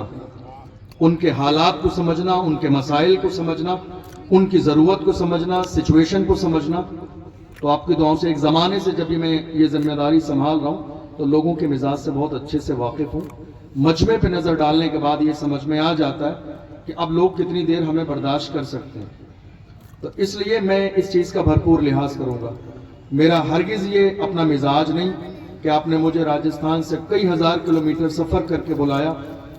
سمجھنا، ان کے حالات کو سمجھنا، ان کے مسائل کو سمجھنا، ان کی ضرورت کو سمجھنا، سچویشن کو سمجھنا۔ تو آپ کی دعاؤں سے ایک زمانے سے جب بھی میں یہ ذمہ داری سنبھال رہا ہوں تو لوگوں کے مزاج سے بہت اچھے سے واقف ہوں۔ مجمع پہ نظر ڈالنے کے بعد یہ سمجھ میں آ جاتا ہے کہ اب لوگ کتنی دیر ہمیں برداشت کر سکتے ہیں، تو اس لیے میں اس چیز کا بھرپور لحاظ کروں گا۔ میرا ہرگز یہ اپنا مزاج نہیں کہ آپ نے مجھے راجستھان سے کئی ہزار کلومیٹر سفر کر کے بلایا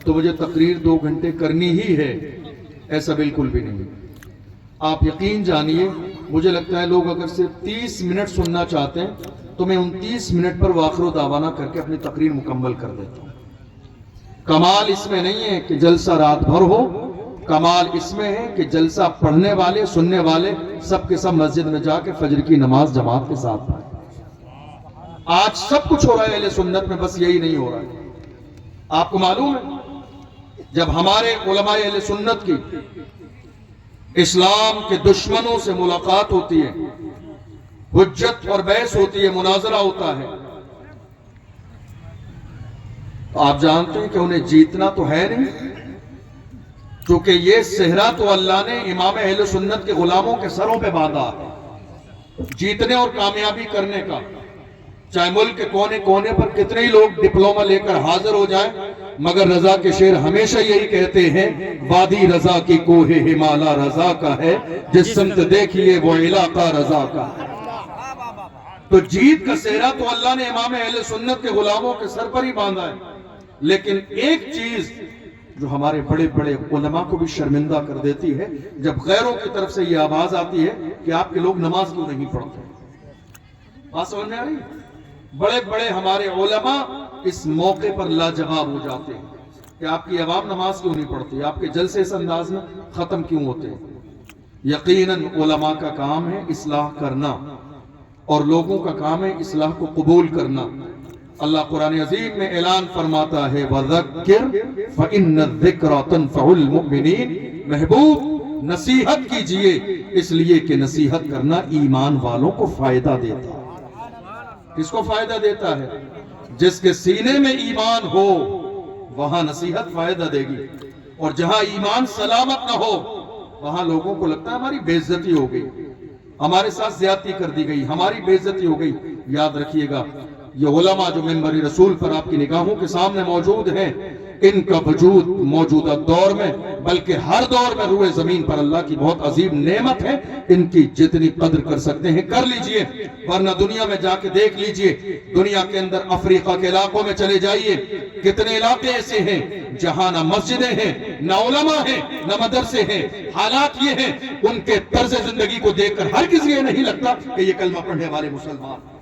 تو مجھے تقریر 2 گھنٹے کرنی ہی ہے، ایسا بالکل بھی نہیں۔ آپ یقین جانیے، مجھے لگتا ہے لوگ اگر صرف 30 منٹ سننا چاہتے ہیں تو میں ان 30 منٹ پر واخر و دعوانہ کر کے اپنی تقریر مکمل کر دیتا ہوں۔ کمال اس میں نہیں ہے کہ جلسہ رات بھر ہو، کمال اس میں ہے کہ جلسہ پڑھنے والے، سننے والے سب کے سب مسجد میں جا کے فجر کی نماز جماعت کے ساتھ پڑھیں۔ آج سب کچھ ہو رہا ہے اہل سنت میں، بس یہی نہیں ہو رہا ہے۔ آپ کو معلوم ہے جب ہمارے علماء اہل سنت کی اسلام کے دشمنوں سے ملاقات ہوتی ہے، حجت اور بحث ہوتی ہے، مناظرہ ہوتا ہے، تو آپ جانتے ہیں کہ انہیں جیتنا تو ہے نہیں، کیونکہ یہ صحرا تو اللہ نے امام اہل سنت کے غلاموں کے سروں پہ باندھا ہے جیتنے اور کامیابی کرنے کا۔ چاہے ملک کے کونے کونے پر کتنے ہی لوگ ڈپلومہ لے کر حاضر ہو جائیں، مگر رضا کے شعر ہمیشہ یہی کہتے ہیں، وادی رضا کی کوہ ہمالا رضا کا ہے، جس سمت دیکھیے وہ علاقہ رضا کا ہے۔ تو جیت کا صحرا تو اللہ نے امام اہل سنت کے غلاموں کے سر پر ہی باندھا ہے۔ لیکن ایک چیز جو ہمارے بڑے بڑے علماء کو بھی شرمندہ کر دیتی ہے، جب غیروں کی طرف سے یہ آواز آتی ہے کہ آپ کے لوگ نماز کیوں نہیں پڑھتے۔ بات سمجھ میں آ رہی ہے؟ بڑے بڑے ہمارے علماء اس موقع پر لاجواب ہو جاتے ہیں کہ آپ کی عوام نماز کیوں نہیں پڑھتی، آپ کے جلسے اس انداز میں ختم کیوں ہوتے ہیں۔ یقیناً علماء کا کام ہے اصلاح کرنا، اور لوگوں کا کام ہے اصلاح کو قبول کرنا۔ اللہ قرآن عظیم میں اعلان فرماتا ہے، وَذَكِّرْ فَإِنَّ الذِّكْرَ تَنفَعُ الْمُؤْمِنِينَ، محبوب نصیحت کیجئے، اس لیے کہ نصیحت کرنا ایمان والوں کو فائدہ دیتا ہے۔ کس کو فائدہ دیتا ہے؟ جس کے سینے میں ایمان ہو وہاں نصیحت فائدہ دے گی، اور جہاں ایمان سلامت نہ ہو وہاں لوگوں کو لگتا ہے ہماری بے عزتی ہو گئی، ہمارے ساتھ زیادتی کر دی گئی، ہماری بے عزتی ہو گئی۔ یاد رکھیے گا، یہ علماء جو منبر رسول پر آپ کی نگاہوں کے سامنے موجود ہیں، ان کا وجود موجودہ دور میں بلکہ ہر دور میں روئے زمین پر اللہ کی بہت عظیم نعمت ہے، ان کی جتنی قدر کر سکتے ہیں کر لیجئے، ورنہ دنیا میں جا کے دیکھ لیجئے، دنیا کے اندر افریقہ کے علاقوں میں چلے جائیے، کتنے علاقے ایسے ہیں جہاں نہ مسجدیں ہیں، نہ علماء ہیں، نہ مدرسے ہیں۔ حالات یہ ہیں، ان کے طرز زندگی کو دیکھ کر ہر کسی یہ نہیں لگتا کہ یہ کلمہ پڑھنے والے مسلمان ہیں۔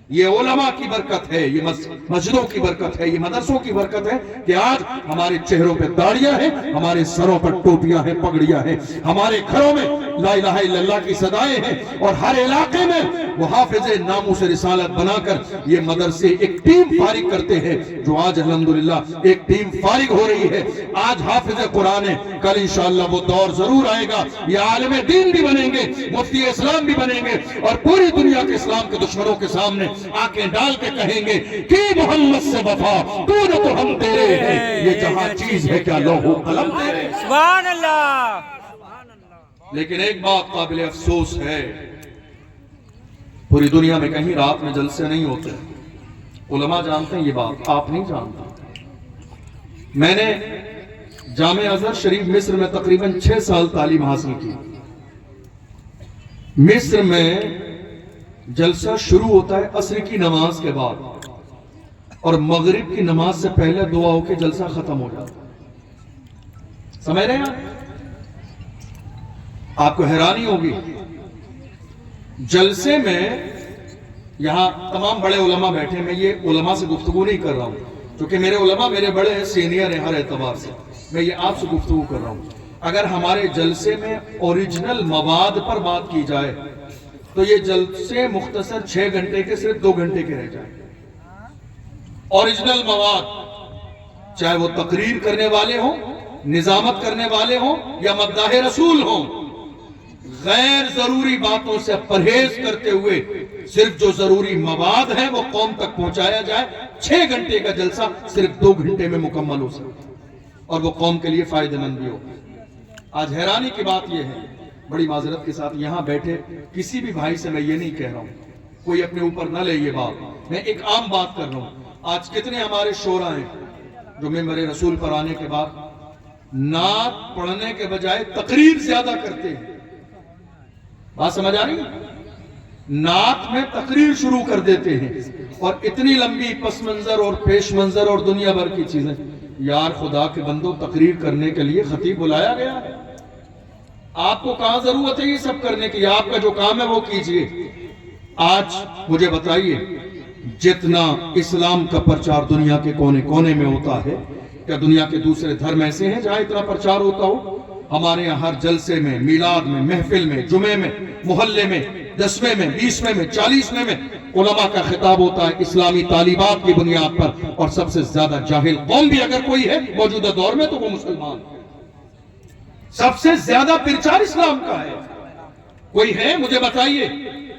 یہ علماء کی برکت ہے، یہ مسجدوں کی برکت ہے، یہ مدرسوں کی برکت ہے کہ آج ہمارے چہروں پہ داڑیاں ہیں، ہمارے سروں پر ٹوپیاں ہیں، پگڑیاں ہیں، ہمارے گھروں میں لا الہ الا اللہ کی صدائیں ہیں، اور ہر علاقے میں وہ حافظ ناموس رسالت بنا کر یہ مدرسے ایک ٹیم فارغ کرتے ہیں، جو آج الحمدللہ ایک ٹیم فارغ ہو رہی ہے۔ آج حافظ قرآن ہے، کل انشاءاللہ وہ دور ضرور آئے گا، یہ عالم دین بھی بنیں گے، مفتی اسلام بھی بنیں گے، اور پوری دنیا کے اسلام کے دشمنوں کے سامنے آنکھیں ڈال کے کہیں گے کہ محمد سے وفا تو نہ تو ہم تیرے ہیں، یہ جہاں چیز ہے کیا لوح و قلم تیرے۔ سبحان اللہ۔ لیکن ایک بات قابل افسوس ہے، پوری دنیا میں کہیں رات میں جلسے نہیں ہوتے۔ علماء جانتے ہیں یہ بات، آپ نہیں جانتے۔ میں نے جامع ازہر شریف مصر میں تقریباً 6 سال تعلیم حاصل کی۔ مصر میں جلسہ شروع ہوتا ہے عصر کی نماز کے بعد، اور مغرب کی نماز سے پہلے دعا ہو کے جلسہ ختم ہو جاتا ہے۔ سمجھ رہے ہیں آپ کو حیرانی ہوگی، جلسے میں یہاں تمام بڑے علماء بیٹھے، میں یہ علماء سے گفتگو نہیں کر رہا ہوں کیونکہ میرے علماء میرے بڑے ہیں، سینئر ہیں ہر اعتبار سے، میں یہ آپ سے گفتگو کر رہا ہوں۔ اگر ہمارے جلسے میں اوریجنل مواد پر بات کی جائے تو یہ جلسے مختصر 6 گھنٹے کے صرف 2 گھنٹے کے رہ جائیں۔ اوریجنل مواد، چاہے وہ تقریر کرنے والے ہوں، نظامت کرنے والے ہوں، یا مداح رسول ہوں، غیر ضروری باتوں سے پرہیز کرتے ہوئے صرف جو ضروری مواد ہے وہ قوم تک پہنچایا جائے، 6 گھنٹے کا جلسہ صرف 2 گھنٹے میں مکمل ہو سکتا ہے۔ اور وہ قوم کے لیے فائدہ مند بھی ہو۔ آج حیرانی کی بات یہ ہے، بڑی معذرت کے ساتھ یہاں بیٹھے کسی بھی بھائی سے میں یہ نہیں کہہ رہا ہوں، کوئی اپنے اوپر نہ لے یہ بات، میں ایک عام بات کر رہا ہوں۔ آج کتنے ہمارے شعراء ہیں جو ممبر رسول پر آنے کے بعد نعت پڑھنے کے بجائے تقریر زیادہ کرتے ہیں۔ بات سمجھ آ رہی ہے؟ نعت میں تقریر شروع کر دیتے ہیں اور اتنی لمبی پس منظر اور پیش منظر اور دنیا بھر کی چیزیں۔ یار خدا کے بندو، تقریر کرنے کے لیے خطیب بلایا گیا ہے، آپ کو کہاں ضرورت ہے یہ سب کرنے کی؟ آپ کا جو کام ہے وہ کیجئے۔ آج مجھے بتائیے، جتنا اسلام کا پرچار دنیا کے کونے کونے میں ہوتا ہے، کیا دنیا کے دوسرے دھرم ایسے ہیں جہاں اتنا پرچار ہوتا ہو؟ ہمارے یہاں ہر جلسے میں، میلاد میں، محفل میں، جمعے میں، محلے میں، 10ویں میں، 20ویں میں، 40ویں میں علماء کا خطاب ہوتا ہے اسلامی تعلیمات کی بنیاد پر، اور سب سے زیادہ جاہل قوم بھی اگر کوئی ہے موجودہ دور میں تو وہ مسلمان ہے۔ سب سے زیادہ پرچار اسلام کا ہے۔ کوئی ہے مجھے بتائیے،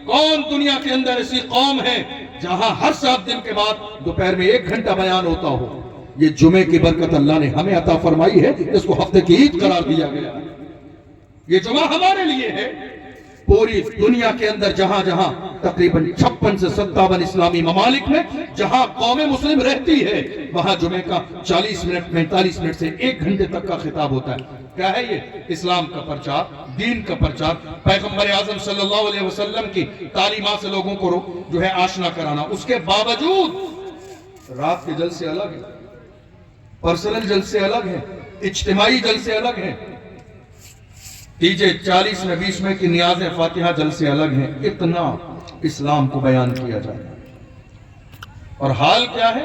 کون دنیا کے اندر ایسی قوم ہے جہاں ہر 7 دن کے بعد دوپہر میں 1 گھنٹہ بیان ہوتا ہو؟ یہ جمعے کی برکت اللہ نے ہمیں عطا فرمائی ہے، اس کو ہفتے کی عید قرار دیا گیا ہے۔ یہ جمعہ ہمارے لیے ہے۔ پوری دنیا کے اندر جہاں جہاں تقریباً 56 سے 57 اسلامی ممالک میں جہاں قوم مسلم رہتی ہے، وہاں جمعے کا 40 منٹ 45 منٹ سے 1 گھنٹے تک کا خطاب ہوتا ہے۔ کیا ہے یہ؟ اسلام کا پرچار، دین کا پرچار، پیغمبر اعظم صلی اللہ علیہ وسلم کی تعلیمات سے لوگوں کو جو ہے آشنا کرانا۔ اس کے باوجود رات کے جلسے الگ ہیں، پرسنل جلسے الگ ہیں، اجتماعی جلسے الگ ہیں، تیجے 40 میں 20 میں کی نیاز فاتحہ جلسے الگ ہیں۔ اتنا اسلام کو بیان کیا جائے، اور حال کیا ہے؟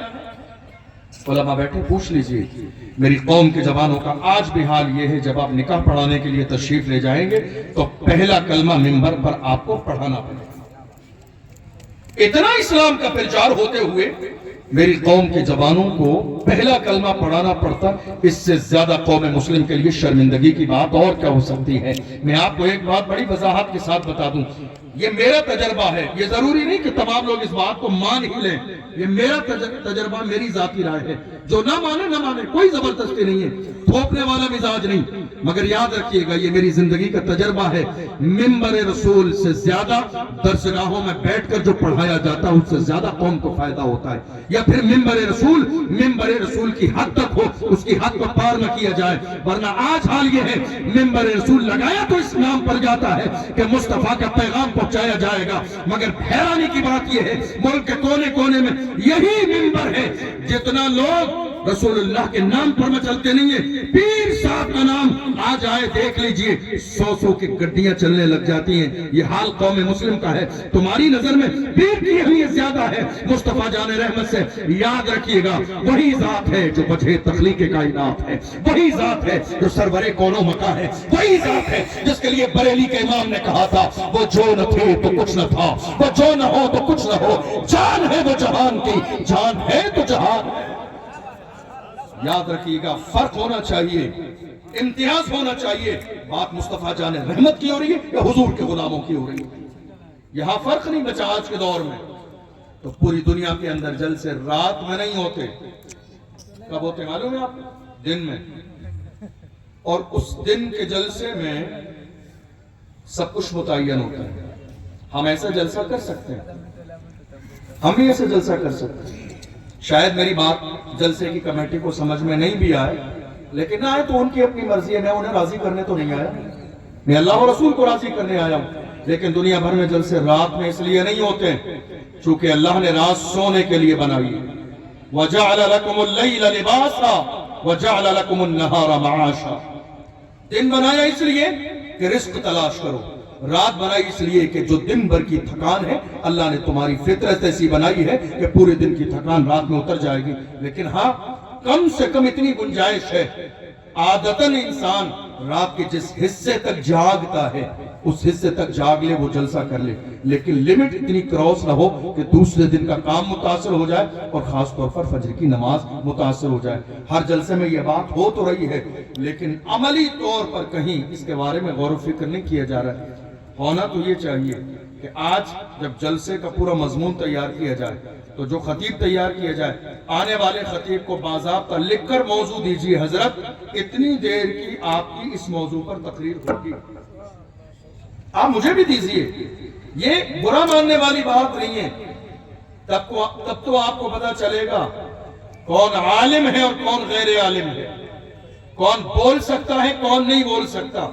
علماء بیٹھے پوچھ لیجئے، میری قوم کے جوانوں کا آج بھی حال یہ ہے، جب آپ نکاح پڑھانے کے لیے تشریف لے جائیں گے تو پہلا کلمہ منبر پر آپ کو پڑھانا پڑے گا۔ اتنا اسلام کا پرچار ہوتے ہوئے میری قوم کے جوانوں کو پہلا کلمہ پڑھانا پڑتا، اس سے زیادہ قوم مسلم کے لیے شرمندگی کی بات اور کیا ہو سکتی ہے؟ میں آپ کو ایک بات بڑی وضاحت کے ساتھ بتا دوں، یہ میرا تجربہ ہے، یہ ضروری نہیں کہ تمام لوگ اس بات کو مان ہی لیں، یہ میرا تجربہ، میری ذاتی رائے ہے۔ جو نہ مانے نہ مانے، کوئی زبردستی نہیں ہے، تھوپنے والا مزاج نہیں، مگر یاد رکھیے گا یہ میری زندگی کا تجربہ ہے۔ ممبر رسول سے زیادہ درسگاہوں میں بیٹھ کر جو پڑھایا جاتا ہے اس سے زیادہ قوم کو فائدہ ہوتا ہے، یا پھر ممبر رسول کی حد تک ہو، اس کی حد کو پار نہ کیا جائے، ورنہ آج حال یہ ہے ممبر رسول لگایا تو اس نام پر جاتا ہے کہ مصطفیٰ کا پیغام پہنچایا جائے گا، مگر حیرانی کی بات یہ ہے ملک کے کونے کونے میں یہی ممبر ہے، جتنا لوگ رسول اللہ کے نام پر مچلتے نہیں ہیں، پیر صاحب کا نام آ جائے دیکھ لیجئے 100 کی گڈیاں چلنے لگ جاتی ہیں۔ یہ حال قوم مسلم کا ہے۔ تمہاری نظر میں پیر کی اہمیت زیادہ ہے مصطفیٰ جان رحمت سے؟ یاد رکھیے گا وہی ذات ہے جو وجہ تخلیق کائنات ہے، وہی ذات ہے جو سرور کون و مکان ہے، وہی ذات ہے جس کے لیے بریلی کے امام نے کہا تھا وہ جو نہ تھے تو کچھ نہ تھا، وہ جو نہ ہو تو کچھ نہ ہو، جان ہے وہ جہان کی، جان ہے تو جہان ہے۔ یاد رکھیے گا فرق ہونا چاہیے، امتیاز ہونا چاہیے۔ بات مصطفیٰ جان رحمت کی ہو رہی ہے یا حضور کے غلاموں کی ہو رہی ہے؟ یہاں فرق نہیں بچا آج کے دور میں۔ تو پوری دنیا کے اندر جلسے رات میں نہیں ہوتے، کب ہوتے معلوم ہے آپ؟ دن میں، اور اس دن کے جلسے میں سب کچھ متعین ہوتا ہے۔ ہم ایسا جلسہ کر سکتے ہیں، ہم بھی ایسا جلسہ کر سکتے ہیں۔ شاید میری بات جلسے کی کمیٹی کو سمجھ میں نہیں بھی آئے، لیکن نہ آئے تو ان کی اپنی مرضی ہے، میں انہیں راضی کرنے تو نہیں آیا، میں اللہ و رسول کو راضی کرنے آیا ہوں۔ لیکن دنیا بھر میں جلسے رات میں اس لیے نہیں ہوتے چونکہ اللہ نے رات سونے کے لیے بنائی ہے۔ وَجَعَلَ لَكُمُ اللَّيْلَ لِبَاسًا وَجَعَلَ لَكُمُ النَّهَارَ مَعَاشًا۔ دن بنایا اس لیے کہ رزق تلاش کرو، رات بنائی اس لیے کہ جو دن بھر کی تھکان ہے اللہ نے تمہاری فطرت ایسی بنائی ہے کہ پورے دن کی تھکان رات میں اتر جائے گی۔ لیکن ہاں کم سے کم اتنی گنجائش ہے، عادتاً انسان رات کے جس حصے تک جاگتا ہے اس حصے تک جاگ لے، وہ جلسہ کر لے، لیکن لمٹ اتنی کراس نہ ہو کہ دوسرے دن کا کام متاثر ہو جائے اور خاص طور پر فجر کی نماز متاثر ہو جائے۔ ہر جلسے میں یہ بات ہو تو رہی ہے لیکن عملی طور پر کہیں اس کے بارے میں غور و فکر نہیں کیا جا رہا ہے۔ ہونا تو یہ چاہیے کہ آج جب جلسے کا پورا مضمون تیار کیا جائے تو جو خطیب تیار کیا جائے آنے والے خطیب کو باضابطہ لکھ کر موضوع دیجیے، حضرت اتنی دیر کی آپ کی اس موضوع پر تقریر ہوگی، آپ مجھے بھی دیجیے، یہ برا ماننے والی بات نہیں ہے، تب تو آپ کو پتا چلے گا کون عالم ہے اور کون غیر عالم ہے، کون بول سکتا ہے کون نہیں بول سکتا۔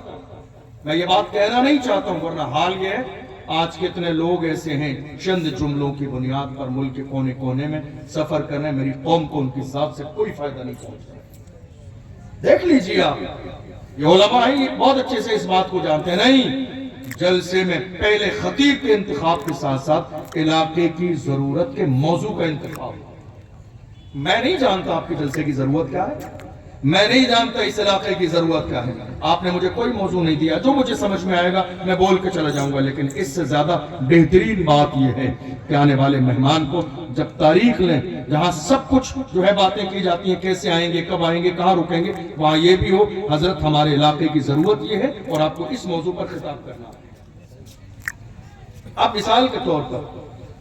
میں یہ بات کہنا نہیں چاہتا ہوں، ورنہ حال یہ ہے آج کتنے لوگ ایسے ہیں چند جملوں کی بنیاد پر ملک کے کونے کونے میں سفر کرنے، میری قوم کو ان کی ذات سے کوئی فائدہ نہیں پہنچتا۔ دیکھ لیجیے آپ، یہ علماء ہی بہت اچھے سے اس بات کو جانتے ہیں، نہیں جلسے میں پہلے خطیب کے انتخاب کے ساتھ ساتھ علاقے کی ضرورت کے موضوع کا انتخاب۔ میں نہیں جانتا آپ کی جلسے کی ضرورت کیا ہے، میں نہیں جانتا اس علاقے کی ضرورت کیا ہے، آپ نے مجھے کوئی موضوع نہیں دیا، جو مجھے سمجھ میں آئے گا میں بول کے چلا جاؤں گا، لیکن اس سے زیادہ بہترین بات یہ ہے کہ آنے والے مہمان کو جب تاریخ لیں جہاں سب کچھ جو ہے باتیں کی جاتی ہیں، کیسے آئیں گے، کب آئیں گے، کہاں رکیں گے، وہاں یہ بھی ہو حضرت ہمارے علاقے کی ضرورت یہ ہے اور آپ کو اس موضوع پر خطاب کرنا ہے۔ اب مثال کے طور پر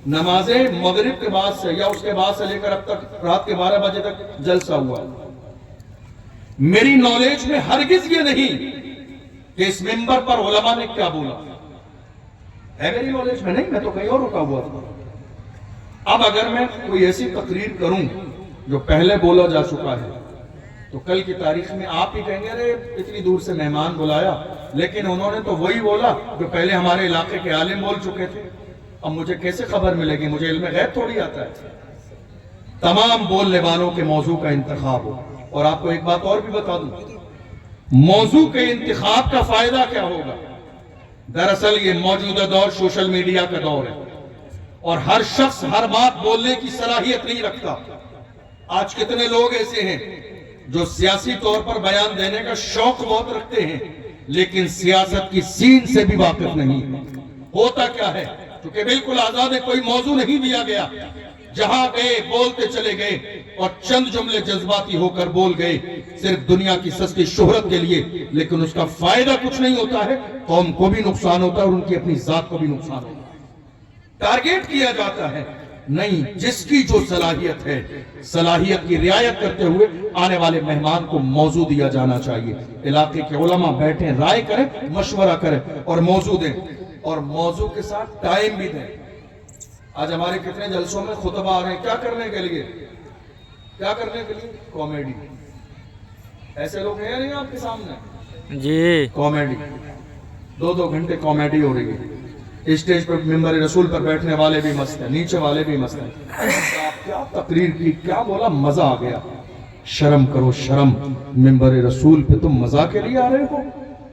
نماز مغرب کے بعد سے یا اس کے بعد سے لے کر اب تک رات کے 12 بجے تک جلسہ ہوا، میری نالج میں ہرگز یہ نہیں کہ اس منبر پر علماء نے کیا بولا ہے، میری نالج میں نہیں، میں تو کہیں اور رکا ہوا تھا۔ اب اگر میں کوئی ایسی تقریر کروں جو پہلے بولا جا چکا ہے تو کل کی تاریخ میں آپ ہی کہیں گے ارے اتنی دور سے مہمان بلایا، لیکن انہوں نے تو وہی بولا جو پہلے ہمارے علاقے کے عالم بول چکے تھے، اب مجھے کیسے خبر ملے گی، مجھے علم غیب تھوڑی آتا ہے۔ تمام بولنے والوں کے موضوع کا انتخاب ہو، اور آپ کو ایک بات اور بھی بتا دوں، موضوع کے انتخاب کا فائدہ کیا ہوگا؟ دراصل یہ موجودہ دور سوشل میڈیا کا دور ہے اور ہر شخص ہر بات بولنے کی صلاحیت نہیں رکھتا۔ آج کتنے لوگ ایسے ہیں جو سیاسی طور پر بیان دینے کا شوق بہت رکھتے ہیں لیکن سیاست کی سین سے بھی واقف نہیں۔ ہوتا کیا ہے، کیونکہ بالکل آزاد ہے، کوئی موضوع نہیں دیا گیا، جہاں گئے بولتے چلے گئے اور چند جملے جذباتی ہو کر بول گئے صرف دنیا کی سستی شہرت کے لیے، لیکن اس کا فائدہ کچھ نہیں ہوتا ہے، قوم کو بھی نقصان ہوتا ہے اور ان کی اپنی ذات کو بھی نقصان ہوتا ہے۔ ٹارگیٹ کیا جاتا ہے، نہیں، جس کی جو صلاحیت ہے صلاحیت کی رعایت کرتے ہوئے آنے والے مہمان کو موضوع دیا جانا چاہیے۔ علاقے کے علماء بیٹھیں، رائے کریں، مشورہ کریں اور موضوع دیں، اور موضوع کے ساتھ ٹائم بھی دیں۔ آج ہمارے کتنے جلسوں میں خطبہ آ رہے ہیں، کیا کرنے کے لیے؟ کیا کرنے کے لیے؟ کامیڈی۔ ایسے لوگ ہیں نہیں آپ کے سامنے؟ جی، کامیڈی، 2 گھنٹے کامیڈی ہو رہی ہے، اسٹیج پر ممبر رسول پر بیٹھنے والے بھی مست ہیں، نیچے والے بھی مست ہیں۔ کیا تقریر کی، کیا بولا، مزہ آ گیا۔ شرم کرو شرم، ممبر رسول پہ تم مزہ کے لیے آ رہے ہو؟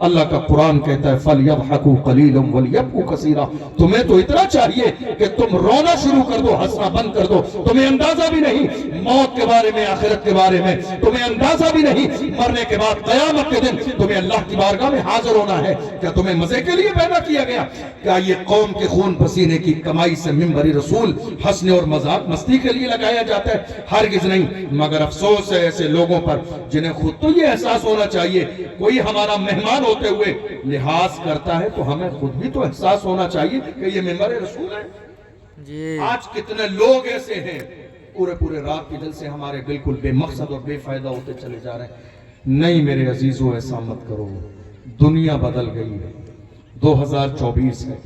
اللہ کا قرآن کہتا ہے فَلْيَضْحَكُوا قَلِيلًا وَلْيَبْكُوا كَثِيرًا، تمہیں تو اتنا چاہیے کہ تم رونا شروع کر دو، ہنسنا بند کر دو۔ تمہیں اندازہ بھی نہیں موت کے بارے میں، آخرت کے بارے میں، تمہیں اندازہ بھی نہیں مرنے کے بعد قیامت کے دن تمہیں اللہ کی بارگاہ میں حاضر ہونا ہے۔ کیا تمہیں مزے کے لیے پیدا کیا گیا؟ کیا یہ قوم کے خون پسینے کی کمائی سے ممبر رسول ہنسنے اور مذاق مستی کے لیے لگایا جاتا ہے؟ ہرگز نہیں۔ مگر افسوس ہے ایسے لوگوں پر جنہیں خود تو یہ احساس ہونا چاہیے کوئی ہمارا مہمان ہوتے ہوئے لحاظ کرتا ہے تو ہمیں خود بھی تو احساس ہونا چاہیے کہ یہ ممبر رسول ہے۔ آج کتنے لوگ ایسے ہیں پورے رات کے جلسے ہمارے بالکل بے مقصد اور بے فائدہ ہوتے چلے جا رہے ہیں۔ نہیں میرے عزیزو، ایسا مت کرو، دنیا بدل گئی ہے، 2024 ہے،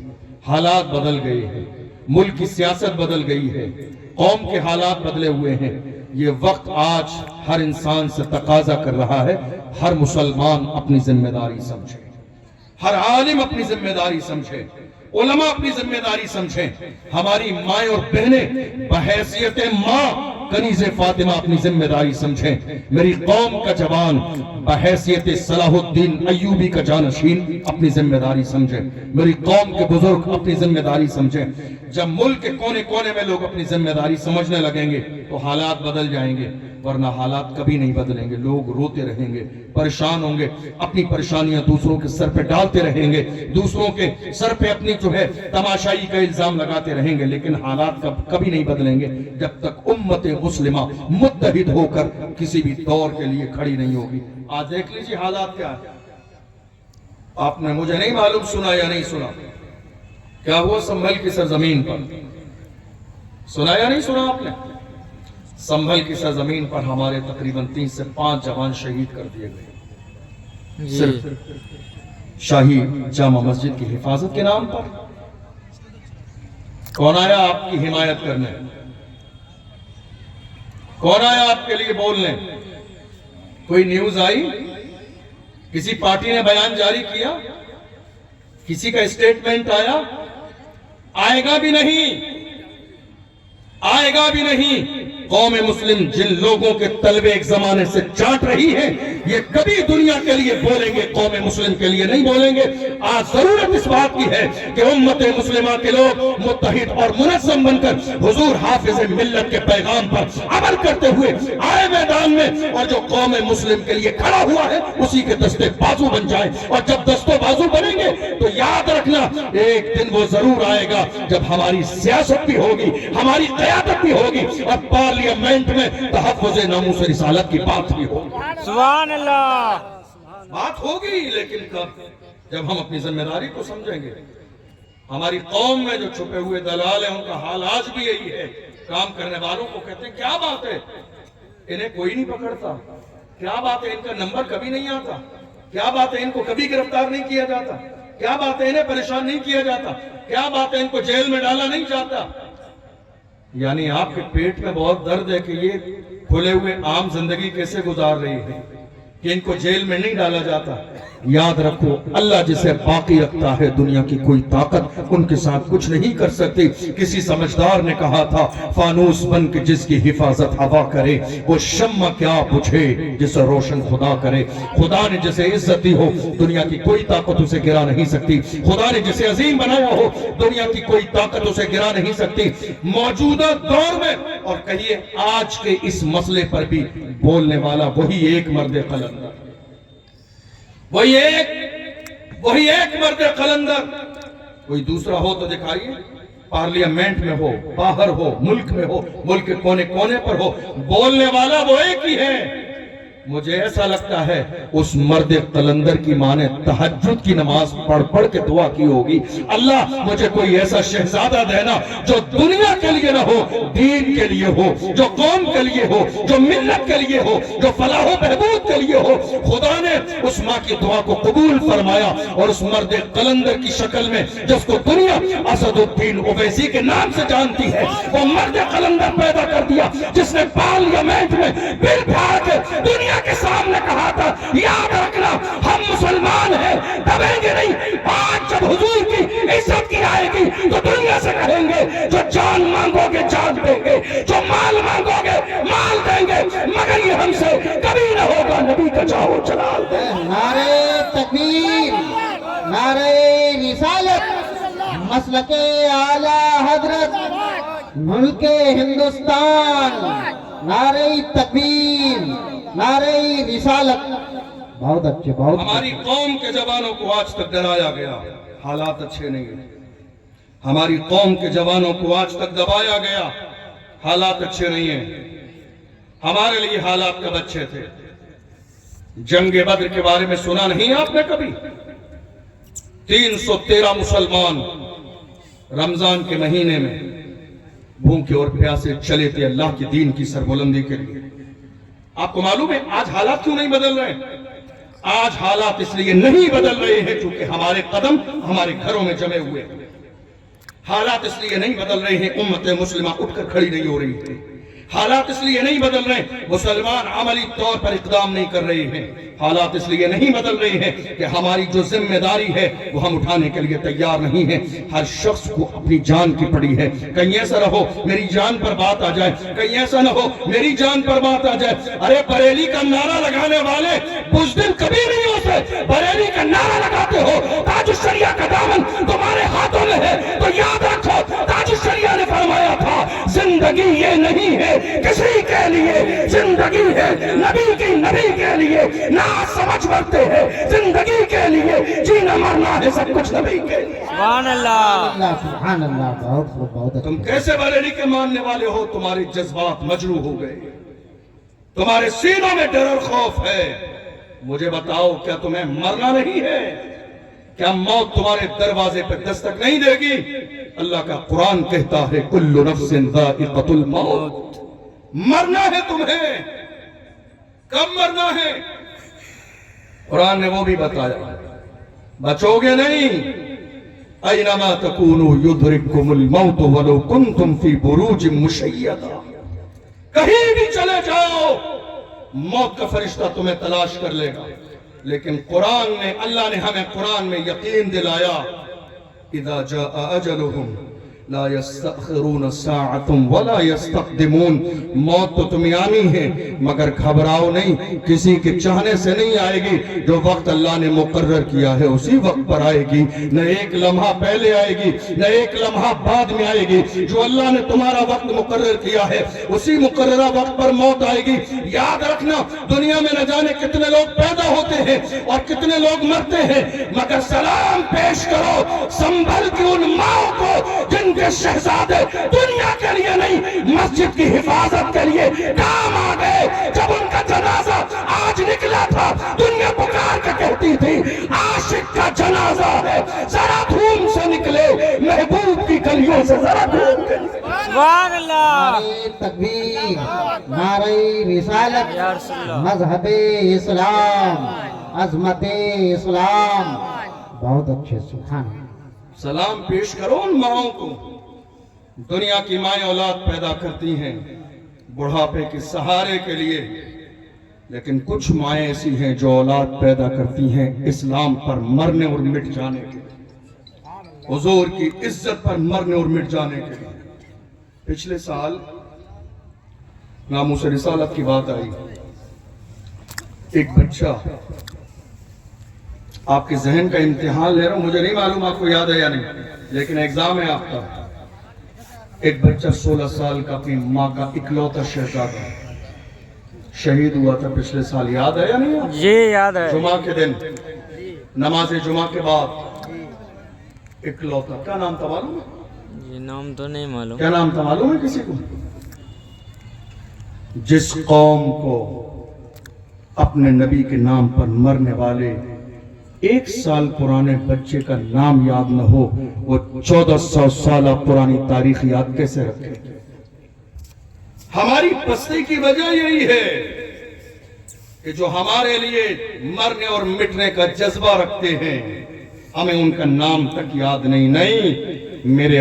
حالات بدل گئے ہیں، ملک کی سیاست بدل گئی ہے، قوم کے حالات بدلے ہوئے ہیں۔ یہ وقت آج ہر انسان سے تقاضا کر رہا ہے ہر مسلمان اپنی ذمہ داری سمجھے، ہر عالم اپنی ذمہ داری سمجھے، علماء اپنی ذمہ داری سمجھیں۔ ہماری مائیں اور بہنیں بحیثیت ماں کنیز فاطمہ اپنی ذمہ داری سمجھیں۔ میری قوم کا جوان بحیثیت صلاح الدین ایوبی کا جانشین اپنی ذمہ داری سمجھیں۔ میری قوم کے بزرگ اپنی ذمہ داری سمجھیں۔ جب ملک کے کونے کونے میں لوگ اپنی ذمہ داری سمجھنے لگیں گے تو حالات بدل جائیں گے، ورنہ حالات کبھی نہیں بدلیں گے۔ لوگ روتے رہیں گے، پریشان ہوں گے، اپنی پریشانیاں دوسروں کے سر پہ ڈالتے رہیں گے، دوسروں کے سر پہ اپنی جو ہے تماشائی کا الزام لگاتے رہیں گے، لیکن حالات کبھی نہیں بدلیں گے جب تک امت مسلمہ متحد ہو کر کسی بھی دور کے لیے کھڑی نہیں ہوگی۔ آج دیکھ لیجیے حالات کیا ہے۔ آپ نے مجھے نہیں معلوم سنا یا نہیں سنا، کیا ہوا سنبھل کی سرزمین پر؟ سنا یا نہیں سنا آپ نے؟ سنبھل کی سرزمین پر ہمارے تقریباً 3 سے 5 جوان شہید کر دیے گئے، صرف شاہی جامع مسجد کی حفاظت کے نام پر۔ کون آیا آپ کی حمایت کرنے؟ کون آیا آپ کے لیے بولنے؟ کوئی نیوز آئی؟ کسی پارٹی نے بیان جاری کیا؟ کسی کا اسٹیٹمنٹ آیا؟ آئے گا بھی نہیں، آئے گا بھی نہیں۔ قوم مسلم جن لوگوں کے طلبے ایک زمانے سے چاٹ رہی ہے، یہ کبھی دنیا کے لیے بولیں گے، قوم مسلم کے لیے نہیں بولیں گے۔ آج ضرورت اس بات کی ہے کہ امت مسلمہ کے لوگ متحد اور منظم بن کر حضور حافظ ملت کے پیغام پر عمل کرتے ہوئے آئے میدان میں، اور جو قوم مسلم کے لیے کھڑا ہوا ہے اسی کے دستے بازو بن جائیں۔ اور جب دستوں بازو بنیں گے تو یاد رکھنا، ایک دن وہ ضرور آئے گا جب ہماری سیاست بھی ہوگی، ہماری قیادت بھی ہوگی، اور پارلیمنٹ میں تحفظ ناموس رسالت کی بات بھی ہوگی۔ سبحان اللہ، بات ہوگی، لیکن کب؟ جب ہم اپنی ذمہ داری کو سمجھیں گے۔ ہماری قوم میں جو چھپے ہوئے دلال ہیں ان کا حال آج بھی یہی ہے۔ کام کرنے والوں کو کہتے ہیں کیا بات ہے، انہیں کوئی نہیں پکڑتا، کیا بات ہے ان کا نمبر کبھی نہیں آتا، کیا بات ہے ان کو کبھی گرفتار نہیں کیا جاتا، کیا بات ہے انہیں پریشان نہیں کیا جاتا، کیا بات ہے ان کو جیل میں ڈالا نہیں جاتا۔ یعنی آپ کے پیٹ میں بہت درد ہے کہ یہ کھلے ہوئے عام زندگی کیسے گزار رہی ہے کہ ان کو جیل میں نہیں ڈالا جاتا۔ یاد رکھو، اللہ جسے باقی رکھتا ہے دنیا کی کوئی طاقت ان کے ساتھ کچھ نہیں کر سکتی۔ کسی سمجھدار نے کہا تھا، فانوس بن کے جس کی حفاظت ہوا کرے وہ شمع کیا بجھے جسے روشن خدا کرے۔ خدا نے جسے عزت دی ہو دنیا کی کوئی طاقت اسے گرا نہیں سکتی۔ خدا نے جسے عظیم بنایا ہو دنیا کی کوئی طاقت اسے گرا نہیں سکتی۔ موجودہ دور میں اور کہیے آج کے اس مسئلے پر بھی بولنے والا وہی ایک مرد قلندر، وہی ایک مرد قلندر۔ کوئی دوسرا ہو تو دکھائیے، پارلیمنٹ میں ہو، باہر ہو، ملک میں ہو، ملک کے کونے کونے پر ہو، بولنے والا وہ ایک ہی ہے۔ مجھے ایسا لگتا ہے اس مرد قلندر کی ماں نے تہجد کی نماز پڑھ پڑھ کے دعا کی ہوگی، اللہ مجھے کوئی ایسا شہزادہ دینا جو دنیا کے لیے نہ ہو، دین کے لیے ہو، جو قوم کے لیے ہو، جو ملت کے لیے ہو، جو فلاح و بہبود کے لیے ہو۔ خدا نے اس ماں کی دعا کو قبول فرمایا اور اس مرد قلندر کی شکل میں جس کو دنیا اسد الدین اویسی کے نام سے جانتی ہے، وہ مرد قلندر پیدا کر دیا جس نے پارلیمنٹ میں بل پھاڑ کے دنیا کے سامنے کہا تھا، یاد رکھنا ہم مسلمان ہیں، دبیں گے نہیں۔ آج جب حضور کی عزت کی آئے گی تو دنیا سے کہیں گے جو جان مانگو گے جان دیں گے، جو مال مانگو گے مال دیں گے، مگر یہ ہم سے کبھی نہ ہوگا نبی کا چاہو جلال دیں۔ نعرہ تکبیر، نعرہ رسالت، مسلک اعلی حضرت، ملک ہندوستان، نعرہ تکبیر، نعرہ رسالت۔ بہت اچھے، بہت ہماری قوم کے جوانوں کو آج تک ڈرایا گیا، حالات اچھے نہیں ہیں۔ ہماری قوم کے جوانوں کو آج تک دبایا گیا، حالات اچھے نہیں ہیں۔ ہمارے لیے حالات کب اچھے تھے؟ جنگ بدر کے بارے میں سنا نہیں آپ نے کبھی؟ 313 مسلمان رمضان کے مہینے میں بھوکے اور پیاسے چلے تھے اللہ کے دین کی سربلندی کے لیے۔ آپ کو معلوم ہے آج حالات کیوں نہیں بدل رہے ہیں؟ آج حالات اس لیے نہیں بدل رہے ہیں کیونکہ ہمارے قدم ہمارے گھروں میں جمے ہوئے ہیں۔ حالات اس لیے نہیں بدل رہے ہیں امت مسلمہ اٹھ کر کھڑی نہیں ہو رہی ہے۔ حالات اس لیے نہیں بدل رہے ہیں مسلمان عملی طور پر اقدام نہیں کر رہے ہیں۔ حالات اس لیے نہیں بدل رہے ہیں کہ ہماری جو ذمہ داری ہے وہ ہم اٹھانے کے لیے تیار نہیں ہیں۔ ہر شخص کو اپنی جان کی پڑی ہے۔ کہیں ایسا نہ ہو میری جان پر بات آ جائے، کہیں ایسا نہ ہو میری جان پر بات آ جائے۔ ارے بریلی کا نعرہ لگانے والے بزدل کبھی نہیں ہوتے۔ بریلی کا نعرہ لگاتے ہو، تاج الشریعہ کا دامن تمہارے ہاتھوں میں ہے تو یاد رکھو تاج الشریعہ نے فرمایا تھا زندگی یہ نہیں ہے کسی کے لیے، زندگی ہے نبی کی، نبی کے لیے۔ نہ سمجھ برتے ہیں زندگی کے لیے، جینا مرنا ہے سب کچھ نبی کے لیے۔ سبحان اللہ، سبحان اللہ، بہت اچھا۔ تم کیسے بریلی کے ماننے والے ہو؟ تمہارے جذبات مجروح ہو گئے، تمہارے سینوں میں ڈر اور خوف ہے۔ مجھے بتاؤ کیا تمہیں مرنا نہیں ہے؟ کیا موت تمہارے دروازے پہ دستک نہیں دے گی؟ اللہ کا قرآن کہتا ہے کل نفس ذائقۃ الموت، مرنا ہے تمہیں، کب مرنا ہے؟ قرآن نے وہ بھی بتایا، بچو گے نہیں، اینما تکونوا یدرککم الموت ولو کنتم فی بروج مشیدہ، کہیں بھی چلے جاؤ موت کا فرشتہ تمہیں تلاش کر لے گا۔ لیکن قرآن نے، اللہ نے ہمیں قرآن میں یقین دلایا، اذا جاء اجلہم لا یستأخرون ساعۃ ولا یستقدمون، موت تو تمہیں آنی ہے مگر گھبراؤ نہیں، کسی کے چاہنے سے نہیں آئے گی، جو وقت اللہ نے مقرر کیا ہے اسی وقت پر آئے گی، نہ ایک لمحہ پہلے آئے گی نہ ایک لمحہ بعد میں آئے گی، جو اللہ نے تمہارا وقت مقرر کیا ہے اسی مقررہ وقت پر موت آئے گی۔ یاد رکھنا دنیا میں نہ جانے کتنے لوگ پیدا ہوتے ہیں اور کتنے لوگ مرتے ہیں، مگر سلام پیش کرو سنبھل کے ان ماؤں کو جن کے شہزادے دنیا کے لیے نہیں مسجد کی حفاظت کے لیے کام آ گئے۔ جب ان کا جنازہ آج نکلا تھا دنیا پکار کے کہتی تھی عاشق کا جنازہ ہے، ذرا دھوم سے نکلے محبوب کی گلیوں سے، ذرا دھوم کے نکلے۔ سبحان اللہ، نعرہ تکبیر، نعرہ رسالت، یا رسول اللہ، مذہب اسلام، عظمت اسلام، بہت اچھے، سبحان اللہ۔ سلام پیش کرو ان ماؤں کو، دنیا کی مائیں اولاد پیدا کرتی ہیں بڑھاپے کے سہارے کے لیے، لیکن کچھ مائیں ایسی ہیں جو اولاد پیدا کرتی ہیں اسلام پر مرنے اور مٹ جانے کے لیے، حضور کی عزت پر مرنے اور مٹ جانے کے لیے۔ پچھلے سال ناموس رسالت کی بات آئی، ایک بچہ، آپ کے ذہن کا امتحان لے رہا ہوں، مجھے نہیں معلوم آپ کو یاد ہے یا نہیں، لیکن ایگزام ہے آپ کا۔ ایک بچہ 16 سال کا اپنی ماں کا اکلوتا شہزادہ شہید ہوا تھا پچھلے سال، یاد ہے یا نہیں؟ جی یاد ہے، جمعہ کے دن نماز جمعہ کے بعد اکلوتا، کیا نام تھا معلوم ہے؟ جی نام تو نہیں معلوم، کیا نام تھا معلوم ہے کسی کو؟ جس قوم کو اپنے نبی کے نام پر مرنے والے 1 سال پرانے بچے کا نام یاد نہ ہو، وہ 1400 سالہ پرانی تاریخ یاد کیسے رکھے؟ ہماری پستی کی وجہ یہی ہے کہ جو ہمارے لیے مرنے اور مٹنے کا جذبہ رکھتے ہیں ہمیں ان کا نام تک یاد نہیں۔ میرے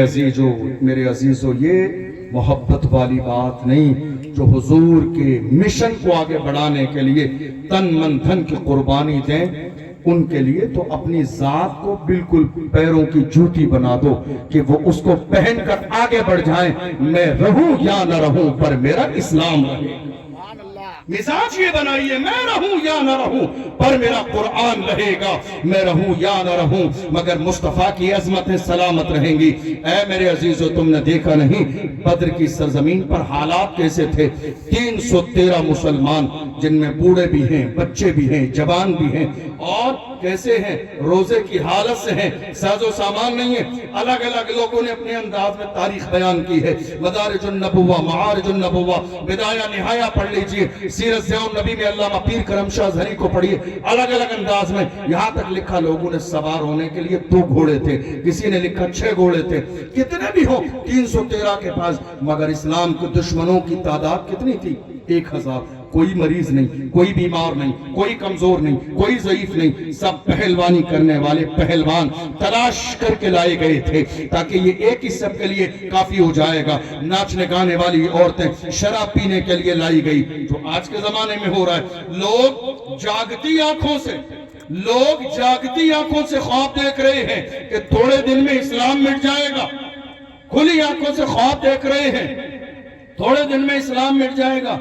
عزیزو یہ محبت والی بات نہیں، جو حضور کے مشن کو آگے بڑھانے کے لیے تن من دھن کی قربانی دیں، ان کے لیے تو اپنی ذات کو بالکل پیروں کی جوتی بنا دو کہ وہ اس کو پہن کر آگے بڑھ جائیں، میں رہوں یا نہ رہوں پر میرا اسلام رہے۔ مزاج یہ بنائیے، میں رہوں یا نہ رہوں پر میرا قرآن رہے گا، میں رہوں یا نہ رہوں مگر مصطفیٰ کی عظمتیں سلامت رہیں گی۔ اے میرے عزیزو، تم نے دیکھا نہیں بدر کی سرزمین پر حالات کیسے تھے؟ 313 مسلمان، جن میں بوڑھے بھی ہیں، بچے بھی ہیں، جوان بھی ہیں، اور کیسے ہیں؟ روزے کی حالت سے ہیں، ساز و سامان نہیں ہے۔ الگ الگ لوگوں نے اپنے انداز میں تاریخ بیان کی ہے، مدارج النبوہ، معارج النبوہ، بدایہ نہایہ پڑھ لیجئے، سیرت ضیاء النبی میں علامہ پیر کرم شاہ زہری کو پڑھیے، الگ الگ انداز میں۔ یہاں تک لکھا لوگوں نے سوار ہونے کے لیے 2 گھوڑے تھے، کسی نے لکھا 6 گھوڑے تھے، کتنے بھی ہوں 313 کے پاس، مگر اسلام کے دشمنوں کی تعداد کتنی تھی؟ 1000۔ کوئی مریض نہیں، کوئی بیمار نہیں، کوئی کمزور نہیں، کوئی ضعیف نہیں، سب پہلوانی کرنے والے پہلوان تلاش کر کے لائے گئے تھے تاکہ یہ ایک ہی سب کے لیے کافی ہو جائے گا۔ ناچنے گانے والی عورتیں شراب پینے کے لیے لائی گئی، جو آج کے زمانے میں ہو رہا ہے۔ لوگ جاگتی آنکھوں سے خواب دیکھ رہے ہیں کہ تھوڑے دن میں اسلام مٹ جائے گا، کھلی آنکھوں سے خواب دیکھ رہے ہیں تھوڑے دن میں اسلام مٹ جائے گا۔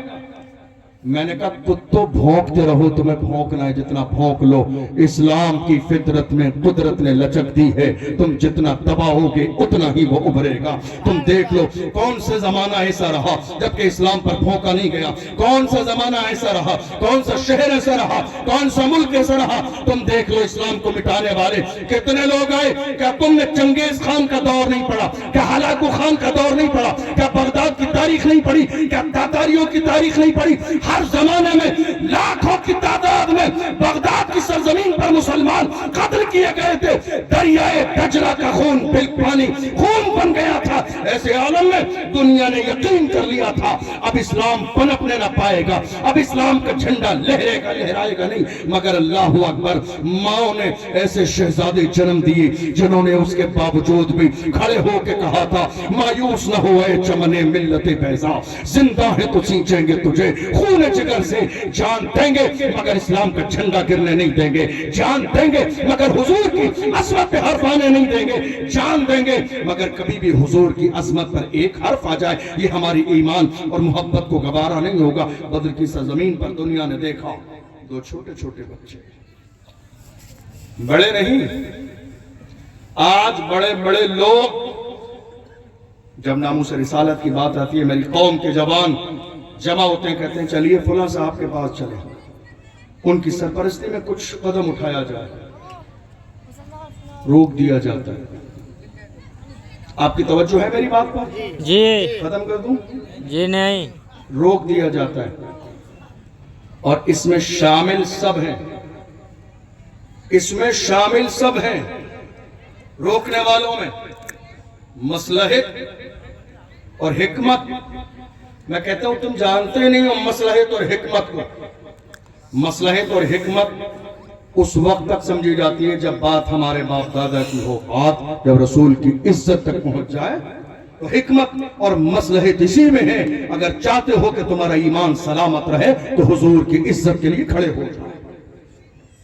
میں نے کہا تو بھونکتے رہو، تمہیں بھونکنا ہے جتنا بھونک لو، اسلام کی فطرت میں قدرت نے لچک دی ہے، تم جتنا تباہ ہوگے اتنا ہی وہ ابھرے گا۔ تم دیکھ لو کون سے زمانہ ایسا رہا جبکہ اسلام پر بھونکا نہیں گیا، کون سا زمانہ ایسا رہا، کون سا شہر ایسا رہا، کون سا ملک ایسا رہا۔ تم دیکھ لو اسلام کو مٹانے والے کتنے لوگ آئے۔ کیا تم نے چنگیز خان کا دور نہیں پڑھا؟ کیا ہلاکو خان کا دور نہیں پڑھا؟ کیا بغداد کی تاریخ نہیں پڑھی؟ کیا تاتاریوں کی تاریخ نہیں پڑھی؟ ہر زمانے میں لاکھوں کی تعداد میں بغداد کی سرزمین پر مسلمان قتل کیے گئے تھے، دریائے دجلہ کا خون بل پانی خون بن گیا تھا، ایسے عالم میں دنیا نے یقین کر لیا تھا اب اسلام پنپنے نہ پائے گا، اب اسلام کا جھنڈا لہرائے گا نہیں، مگر اللہ اکبر، ماں نے ایسے شہزادے جنم دیے جنہوں نے اس کے باوجود بھی کھڑے ہو کے کہا تھا مایوس نہ ہو اے چمنے ملت بیضا، زندہ ہے تو سینچیں گے تجھے خون جگر سے، جان دیں گے مگر اسلام کا جھنڈا گرنے نہیں دیں گے، جان دیں گے مگر حضور کی عظمت پہ حرف آنے نہیں دیں گے، جان دیں گے مگر کبھی بھی حضور کی عظمت پر ایک حرف آ جائے یہ ہماری ایمان اور محبت کو گوارا نہیں ہوگا۔ بدر کی سرزمین پر دنیا نے دیکھا دو چھوٹے چھوٹے بچے، بڑے نہیں، آج بڑے بڑے لوگ جب ناموس رسالت کی بات آتی ہے میری قوم کے جوان جمع ہوتے ہیں، کہتے ہیں چلیے فلاں صاحب کے پاس چلیں، ان کی سرپرستی میں کچھ قدم اٹھایا جائے، روک دیا جاتا ہے۔ آپ کی توجہ ہے میری بات پر؟ جی ختم کر دوں؟ جی نہیں، روک دیا جاتا ہے، اور اس میں شامل سب ہیں، اس میں شامل سب ہیں، روکنے والوں میں مصلحت اور حکمت۔ میں کہتا ہوں تم جانتے نہیں ہو مصلحت اور حکمت کو۔ مصلحت اور حکمت اس وقت تک سمجھی جاتی ہے جب بات ہمارے باپ دادا کی ہو، بات جب رسول کی عزت تک پہنچ جائے تو حکمت اور مصلحت اسی میں ہے۔ اگر چاہتے ہو کہ تمہارا ایمان سلامت رہے تو حضور کی عزت کے لیے کھڑے ہو جائے،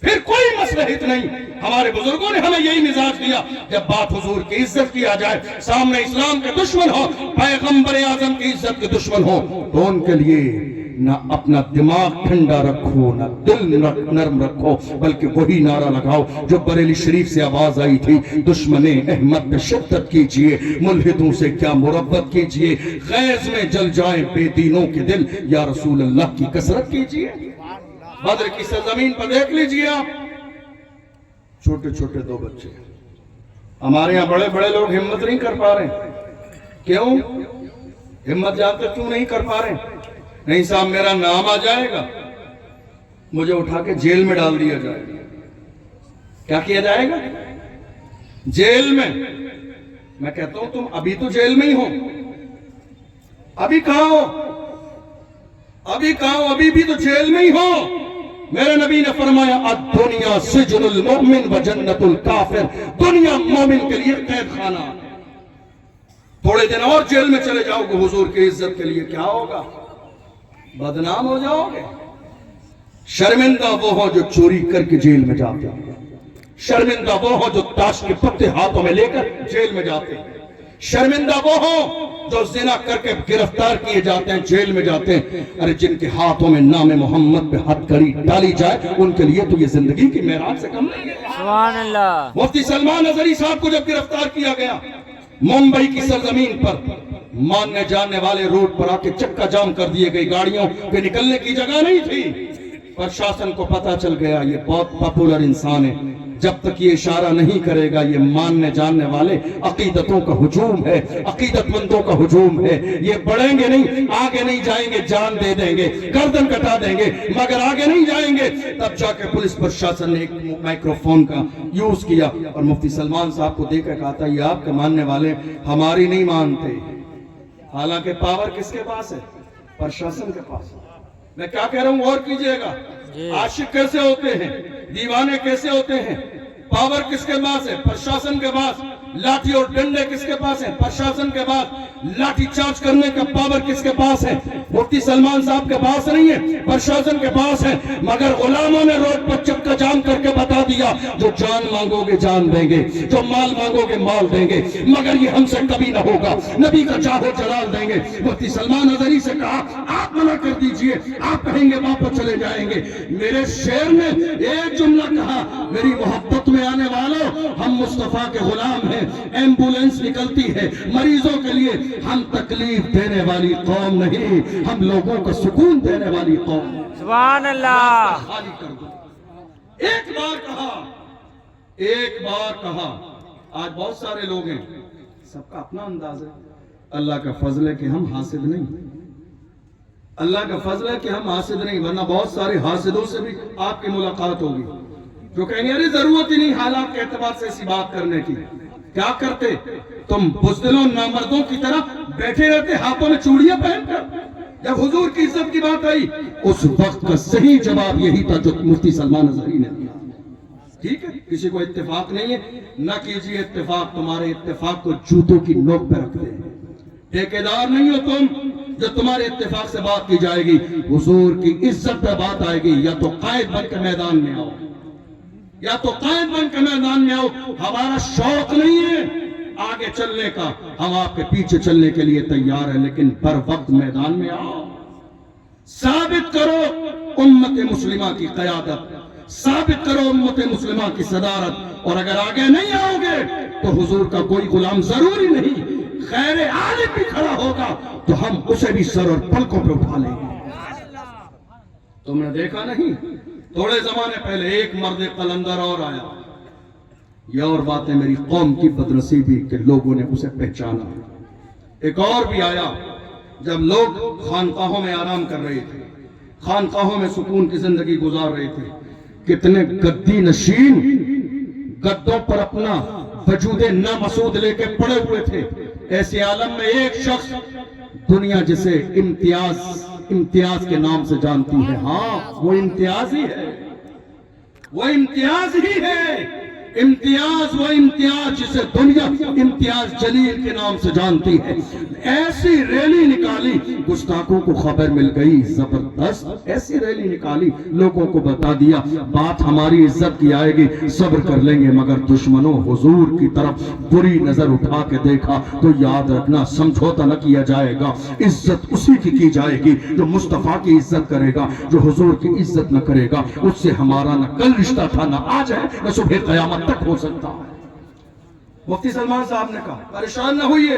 پھر کوئی مصلحت نہیں۔ ہمارے بزرگوں نے ہمیں یہی مزاج دیا، جب بات حضور کی عزت کی آ جائے، سامنے اسلام کے دشمن ہو، پیغمبر اعظم کی عزت کے دشمن ہو، تو ان کے لیے نہ اپنا دماغ ٹھنڈا رکھو، نہ دل نرم رکھو، بلکہ وہی نعرہ لگاؤ جو بریلی شریف سے آواز آئی تھی، دشمن احمد پہ شدت کیجئے، ملحدوں سے کیا مربت کیجئے، خیز میں جل جائیں بے دینوں کے دل، یا رسول اللہ کی کثرت کیجئے۔ بدر کی سرزمین پر دیکھ لیجئے آپ، چھوٹے چھوٹے دو بچے۔ ہمارے یہاں بڑے بڑے لوگ ہمت نہیں کر پا رہے، کیوں؟ ہمت جانتے کیوں نہیں کر پا رہے؟ نہیں صاحب میرا نام آ جائے گا، مجھے اٹھا کے جیل میں ڈال دیا جائے گا۔ کیا کیا جائے گا؟ جیل میں۔ میں کہتا ہوں تم ابھی تو جیل میں ہی ہو، ابھی کہاں ہو؟ ابھی کہاں ہو؟ ابھی بھی تو جیل میں ہی ہو۔ میرے نبی نے فرمایا الدنیا سجن المؤمن و جنت الکافر، دنیا مومن کے لیے قید خانہ۔ تھوڑے دن اور جیل میں چلے جاؤ گے حضور کی عزت کے لیے، کیا ہوگا؟ بدنام ہو جاؤ گے۔ شرمندہ وہ ہو جو چوری کر کے جیل میں جاتے ہیں، شرمندہ وہ ہو جو تاش کے پتے ہاتھوں میں لے کر جیل میں جاتے ہیں، شرمندہ وہ ہو جو زنا کر کے گرفتار کیے جاتے ہیں، جیل میں جاتے ہیں۔ ارے جن کے ہاتھوں میں نام محمد پہ ہتھ کڑی ڈالی جائے ان کے لیے تو یہ زندگی کی معراج سے کم نہیں ہے۔ سبحان اللہ۔ مفتی سلمان اظہری صاحب کو جب گرفتار کیا گیا ممبئی کی سرزمین پر، ماننے جاننے والے روڈ پر آ کے چکا جام کر دیے گئی، گاڑیوں پہ نکلنے کی جگہ نہیں تھی۔ پرشاسن کو پتا چل گیا یہ بہت پاپولر انسان ہے، جب تک یہ اشارہ نہیں کرے گا یہ ماننے جاننے والے عقیدتوں کا ہجوم ہے، عقیدت مندوں کا ہجوم ہے، یہ بڑھیں گے نہیں، آگے نہیں جائیں گے، جان دے دیں گے، گردن کٹا دیں گے، مگر آگے نہیں جائیں گے۔ تب جا کے پولیس پرشاسن نے ایک مائکروفون کا یوز کیا اور مفتی سلمان صاحب کو دیکھ کر کہا تھا یہ آپ کے ماننے والے ہماری نہیں مانتے، حالانکہ پاور کس کے پاس ہے؟ پرشاسن کے پاس۔ میں کیا کہہ رہا ہوں غور کیجئے گا، عاشق کیسے ہوتے ہیں، دیوانے کیسے ہوتے ہیں؟ پاور کس کے پاس ہے؟ پرشاسن کے پاس۔ لاٹھی اور ڈنڈے کس کے پاس ہیں؟ پرشاسن کے پاس۔ لاٹھی چارج کرنے کا پاور کس کے پاس ہے؟ مفتی سلمان صاحب کے پاس نہیں ہے، پرشاسن کے پاس ہے۔ مگر غلاموں نے روڈ پر چکا جام کر کے بتا دیا جو جان مانگو گے جان دیں گے، جو مال مانگو گے مال دیں گے، مگر یہ ہم سے کبھی نہ ہوگا، نبی کا جاہو جلال دیں گے۔ مفتی سلمان اظہری سے کہا آپ منع کر دیجئے، آپ کہیں گے واپس چلے جائیں گے۔ میرے شعر نے ایک جملہ کہا، میری محبت میں آنے والوں ہم مصطفیٰ کے غلام ہیں، ایمبولنس نکلتی ہے مریضوں کے لیے، ہم تکلیف دینے والی قوم نہیں، ہم لوگوں کو سکون دینے والی قوم۔ سبحان اللہ۔ خالی کر دو۔ ایک بار کہا، ایک بار کہا۔ آج بہت سارے لوگ ہیں، سب کا اپنا انداز ہے۔ اللہ کا فضل ہے کہ ہم حاسد نہیں، اللہ کا فضل ہے کہ ہم حاسد نہیں، ورنہ بہت سارے حاسدوں سے بھی آپ کی ملاقات ہوگی۔ جو کہیں ارے ضرورت ہی نہیں حالات کے اعتبار سے ایسی بات کرنے کی. کیا کرتے تم بزدلوں نامردوں کی طرح بیٹھے رہتے ہاتھوں میں چوڑیاں پہن کر. جب حضور کی عزت کی بات آئی اس وقت کا صحیح جواب یہی تھا جو مفتی سلمان اظہری نے دیا. ٹھیک ہے, کسی کو اتفاق نہیں ہے, نہ کیجیے اتفاق, تمہارے اتفاق کو جوتوں کی نوک پہ رکھ دیں. ٹھیکیدار نہیں ہو تم جو تمہارے اتفاق سے بات کی جائے گی. حضور کی عزت پہ بات آئے گی, یا تو قائد بن کے میدان میں آؤ, یا تو قائد بن کے میدان میں آؤ. ہمارا شوق نہیں ہے آگے چلنے کا, ہم آپ کے پیچھے چلنے کے لیے تیار ہیں, لیکن بر وقت میدان میں آؤ. ثابت کرو امت مسلمہ کی قیادت, ثابت کرو امت مسلمہ کی صدارت. اور اگر آگے نہیں آؤ گے تو حضور کا کوئی غلام ضروری نہیں, خیر عالم بھی کھڑا ہوگا تو ہم اسے بھی سر اور پلکوں پہ اٹھا لیں گے. تم نے دیکھا نہیں, تھوڑے زمانے پہلے ایک مرد قلندر اور آیا. یہ اور بات ہے میری قوم کی بدنصیبی کہ لوگوں نے اسے پہچانا. ایک اور بھی آیا جب لوگ خانقاہوں میں آرام کر رہے تھے, خانقاہوں میں سکون کی زندگی گزار رہے تھے. کتنے گدی نشین گدوں پر اپنا وجود نامسعود لے کے پڑے ہوئے تھے. ایسے عالم میں ایک شخص دنیا جسے امتیاز کے نام سے جانتی ہے, ہاں وہ امتیاز ہی ہے, وہ امتیاز ہی ہے. امتیاز وہ امتیاز جسے دنیا امتیاز جلیل کے نام سے جانتی ہے. ایسی ریلی نکالی, گستاخوں کو خبر مل گئی زبردست. ایسی ریلی نکالی, لوگوں کو بتا دیا بات ہماری عزت کی آئے گی, صبر کر لیں گے, مگر دشمنوں حضور کی طرف بری نظر اٹھا کے دیکھا تو یاد رکھنا سمجھوتا نہ کیا جائے گا. عزت اسی کی جائے گی جو مصطفیٰ کی عزت کرے گا. جو حضور کی عزت نہ کرے گا اس سے ہمارا نہ کل رشتہ تھا, نہ آج ہے, نہ صبح قیامت تک ہو سکتا ہے. مفتی سلمان صاحب نے کہا پریشان نہ ہوئیے,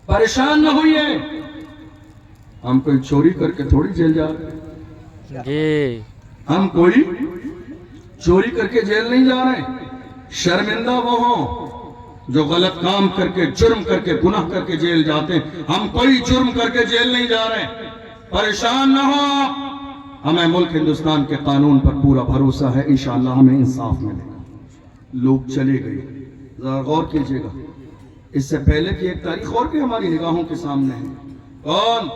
پریشان نہ ہوئیے, ہم کوئی چوری کر کے تھوڑی جیل جا رہے, جی ہم کوئی چوری کر کے جیل نہیں جا رہے. شرمندہ وہ ہوں جو غلط کام کر کے, جرم کر کے, گناہ کر کے جیل جاتے ہیں. ہم کوئی جرم کر کے جیل نہیں جا رہے. پریشان نہ ہو, ہمیں ملک ہندوستان کے قانون پر پورا بھروسہ ہے, انشاءاللہ ہمیں انصاف ملے گا. لوگ چلے گئے, ذرا غور کیجئے گا. اس سے پہلے کی ایک تاریخ اور بھی ہماری نگاہوں کے سامنے ہے. کون؟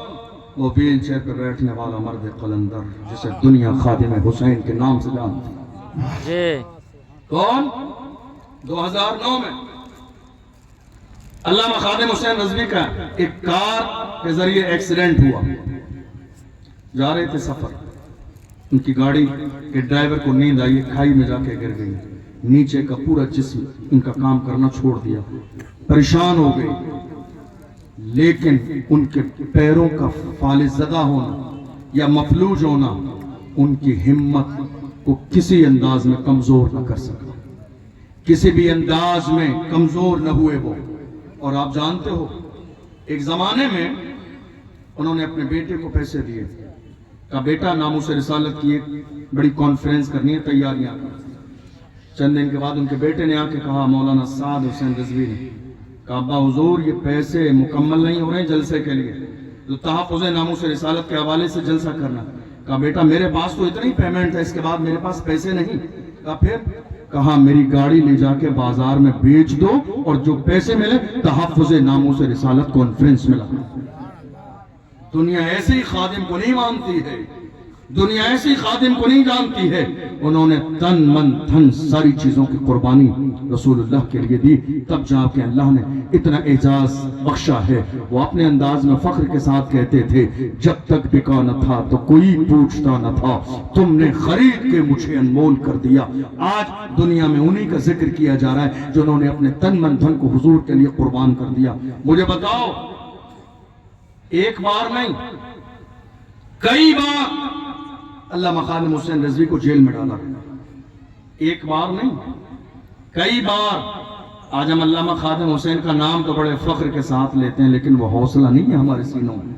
وہ ویل چیئر پر بیٹھنے والا مرد قلندر جسے دنیا خادم حسین کے نام سے جانتی. جی کون؟ 2009 میں علامہ خادم حسین رضوی کا ایک کار کے ذریعے ایکسیڈنٹ ہوا. جا رہے تھے سفر, ان کی گاڑی کے ڈرائیور کو نیند آئی, کھائی میں جا کے گر گئی. نیچے کا پورا جسم ان کا کام کرنا چھوڑ دیا, پریشان ہو گئے. لیکن ان کے پیروں کا فالج زدہ ہونا یا مفلوج ہونا ان کی ہمت کو کسی انداز میں کمزور نہ کر سکا. کسی بھی انداز میں کمزور نہ ہوئے وہ. اور آپ جانتے ہو ایک زمانے میں انہوں نے اپنے بیٹے کو پیسے دیے, کہا بیٹا ناموس رسالت کی ایک بڑی کانفرنس کرنی ہے, تیاریاں کر. چند دن کے بعد ان کے بیٹے نے آ کے کہا, مولانا سعد حسین رضوی نے کہا ابا حضور یہ پیسے مکمل نہیں ہو رہے ہیں جلسے کے لیے, تو تحفظ ناموس رسالت کے حوالے سے جلسہ کرنا. کہا بیٹا میرے پاس تو اتنی پیمنٹ ہے, اس کے بعد میرے پاس پیسے نہیں. کہا پھر؟ کہا میری گاڑی لے جا کے بازار میں بیچ دو اور جو پیسے ملے تحفظ ناموس رسالت کانفرنس میں لگا. دنیا ایسے ہی خادم کو نہیں مانتی ہے, دنیا ایسی خادم کو نہیں جانتی ہے. انہوں نے تن من دھن ساری چیزوں کی قربانی رسول اللہ کے لیے دی, تب جا کے اللہ نے اتنا اعزاز بخشا ہے. وہ اپنے انداز میں فخر کے ساتھ کہتے تھے جب تک بکا نہ تھا تو کوئی پوچھتا نہ تھا, تم نے خرید کے مجھے انمول کر دیا. آج دنیا میں انہی کا ذکر کیا جا رہا ہے جنہوں نے اپنے تن من دھن کو حضور کے لیے قربان کر دیا. مجھے بتاؤ, ایک بار نہیں کئی بار علامہ خادم حسین رضوی کو جیل میں ڈالا. ایک بار نہیں کئی بار. آج ہم علامہ خادم حسین کا نام تو بڑے فخر کے ساتھ لیتے ہیں, لیکن وہ حوصلہ نہیں ہے ہمارے سینوں میں.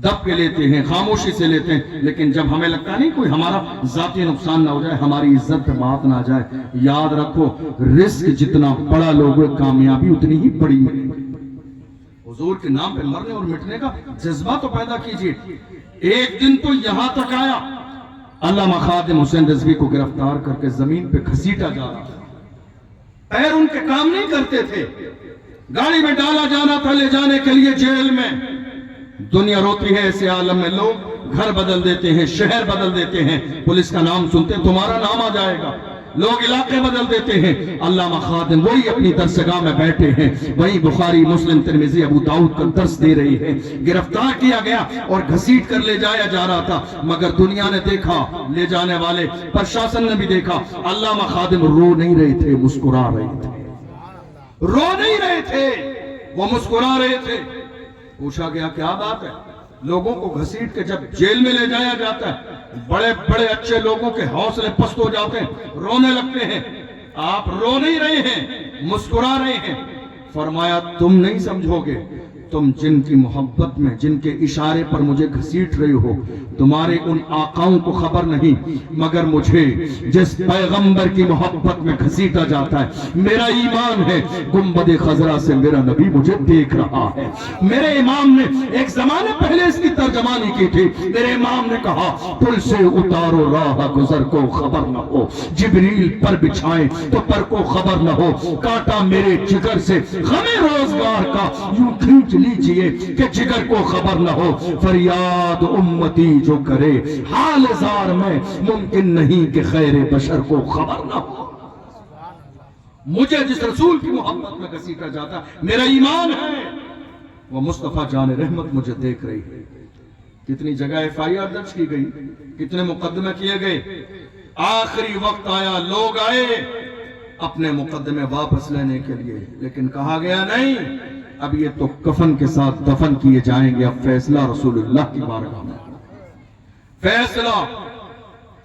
دب کے لیتے ہیں, خاموشی سے لیتے ہیں, لیکن جب ہمیں لگتا نہیں کوئی ہمارا ذاتی نقصان نہ ہو جائے, ہماری عزت پہ بات نہ جائے, یاد رکھو رزق جتنا بڑا لوگے کامیابی اتنی ہی بڑی ملے. حضور کے نام پہ مرنے اور مٹنے کا جذبہ تو پیدا کیجئے. ایک دن تو یہاں تک آیا علامہ خادم حسین رضوی کو گرفتار کر کے زمین پہ گھسیٹا جا رہا تھا. پیر ان کے کام نہیں کرتے تھے. گاڑی میں ڈالا جانا تھا لے جانے کے لیے جیل میں. دنیا روتی ہے ایسے عالم میں. لوگ گھر بدل دیتے ہیں, شہر بدل دیتے ہیں, پولیس کا نام سنتے ہیں تمہارا نام آ جائے گا. لوگ علاقے بدل دیتے ہیں. علامہ خادم وہی اپنی درسگاہ میں بیٹھے ہیں, وہی بخاری, مسلم, ترمذی, ابو داؤد کا درس دے رہی ہے. گرفتار کیا گیا اور گھسیٹ کر لے جایا جا رہا تھا, مگر دنیا نے دیکھا, لے جانے والے پرشاسن نے بھی دیکھا, علامہ خادم رو نہیں رہے تھے, مسکرا رہے تھے. رو نہیں رہے تھے, وہ مسکرا رہے تھے. پوچھا گیا کیا بات ہے؟ لوگوں کو گھسیٹ کے جب جیل میں لے جایا جاتا ہے, بڑے بڑے اچھے لوگوں کے حوصلے پست ہو جاتے ہیں, رونے لگتے ہیں. آپ رو نہیں رہے ہیں, مسکرا رہے ہیں. فرمایا تم نہیں سمجھو گے, تم جن کی محبت میں, جن کے اشارے پر مجھے گھسیٹ رہے ہو, تمہارے ان آقاؤں کو خبر نہیں, مگر مجھے جس پیغمبر کی محبت میں گھسیٹا جاتا ہے, میرا ایمان ہے گنبد خضرا سے میرا نبی مجھے دیکھ رہا ہے. میرے امام نے ایک زمانے پہلے اس کی ترجمانی کی تھی. میرے امام نے کہا پل سے اتارو راہ گزر کو خبر نہ ہو, جبریل پر بچھائیں تو پر کو خبر نہ ہو, کاٹا میرے جگر سے غم روزگار کا یوں کھینچ لیجئے کہ جگر کو خبر نہ ہو. فریاد امتی جو کرے حال زار میں, ممکن نہیں کہ خیر بشر کو خبر نہ ہو. مجھے جس رسول کی محبت میں گھسیٹا جاتا, میرا ایمان ہے وہ مصطفیٰ جان رحمت مجھے دیکھ رہی ہے. کتنی جگہ FIR درج کی گئی, کتنے مقدمے کیے گئے. آخری وقت آیا, لوگ آئے اپنے مقدمے واپس لینے کے لیے, لیکن کہا گیا نہیں, اب یہ تو کفن کے ساتھ دفن کیے جائیں گے. اب فیصلہ رسول اللہ کی بارگاہ میں, فیصلہ.